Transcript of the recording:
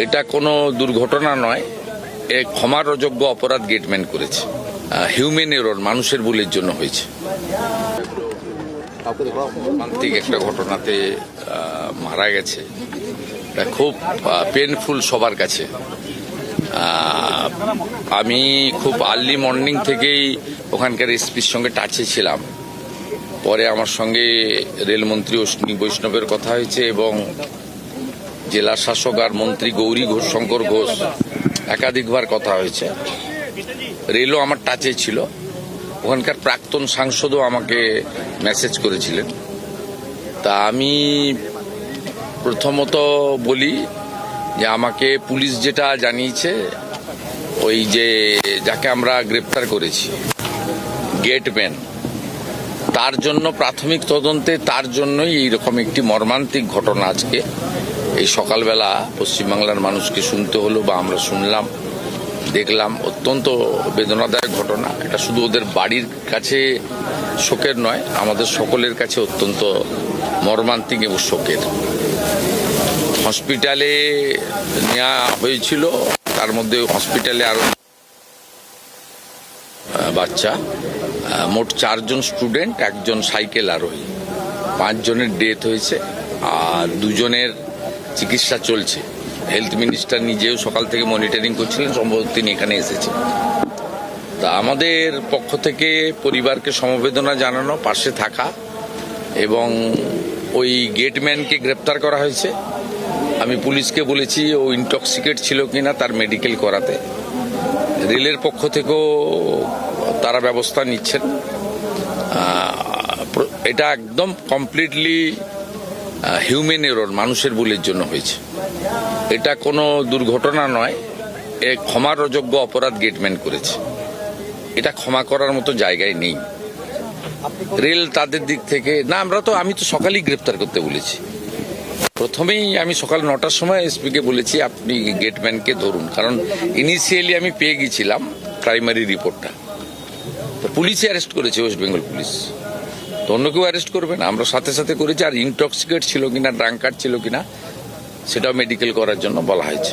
এটা কোনো দুর্ঘটনা নয়, এক ক্ষমার অযোগ্য অপরাধ গেটম্যান করেছে। হিউম্যান এরর, মানুষের ভুলের জন্য হয়েছে। মর্মান্তিক একটা ঘটনাতে মারা গেছে, এটা খুব পেনফুল সবার কাছে। আমি খুব আর্লি মর্নিং থেকেই ওখানকার এসপির সঙ্গে টাচে ছিলাম। পরে আমার সঙ্গে রেলমন্ত্রী অশ্বিনী বৈষ্ণবের কথা হয়েছে এবং জেলা শাসক আর মন্ত্রী গৌরী ঘোষ, শঙ্কর ঘোষ একাধিকবার কথা হয়েছে। রেলও আমার টাচে ছিল, ওখানকার প্রাক্তন সাংসদও আমাকে মেসেজ করেছিলেন। তা আমি প্রথমত বলি যে আমাকে পুলিশ যেটা জানিয়েছে, ওই যে যাকে আমরা গ্রেপ্তার করেছি গেটম্যান, তার জন্য প্রাথমিক তদন্তে তার জন্যই এইরকম একটি মর্মান্তিক ঘটনা আজকে এই সকালবেলা পশ্চিমবাংলার মানুষকে শুনতে হলো বা আমরা শুনলাম, দেখলাম। অত্যন্ত বেদনাদায়ক ঘটনা। এটা শুধু ওদের বাড়ির কাছে শোকের নয়, আমাদের সকলের কাছে অত্যন্ত মর্মান্তিক এবং শোকের। হসপিটালে নেওয়া হয়েছিল, তার মধ্যে হসপিটালে আরো বাচ্চা, মোট 4 জন স্টুডেন্ট, 1 জন সাইকেল আরোহী। 5 জনের ডেথ হয়েছে আর 2 জনের চিকিৎসা চলছে। হেলথ মিনিস্টার নিজেও সকাল থেকে মনিটরিং করছিলেন, সম্ভবত তিনি এখানে এসেছেন। তা আমাদের পক্ষ থেকে পরিবারকে সমবেদনা জানানো, পাশে থাকা, এবং ওই গেটম্যানকে গ্রেপ্তার করা হয়েছে। আমি পুলিশকে বলেছি ও ইনটক্সিকেট ছিল কিনা তার মেডিকেল করাতে। রেলের পক্ষ থেকেও তারা ব্যবস্থা নিচ্ছেন। এটা একদম কমপ্লিটলি হিউম্যান এরর, মানুষের ভুলের জন্য হয়েছে। এটা কোনো দুর্ঘটনা নয়, এক ক্ষমার অযোগ্য অপরাধ গেটম্যান করেছে। এটা ক্ষমা করার মতো জায়গায় নেই রেল তাদের দিক থেকে। না, আমি তো সকালেই গ্রেপ্তার করতে বলেছি। প্রথমেই আমি সকাল 9টার সময় এসপিকে বলেছি আপনি গেটম্যানকে ধরুন, কারণ ইনিশিয়ালি আমি পেয়ে গেছিলাম প্রাইমারি রিপোর্টটা। তো পুলিশই অ্যারেস্ট করেছে, ওয়েস্ট বেঙ্গল পুলিশ। তো অন্য কেউ অ্যারেস্ট করবে না, আমরা সাথে সাথে করেছি। আর ইনটক্সিকেট ছিল কিনা, ড্রাঙ্কার্ড ছিল কিনা, সেটাও মেডিকেল করার জন্য বলা হয়েছে।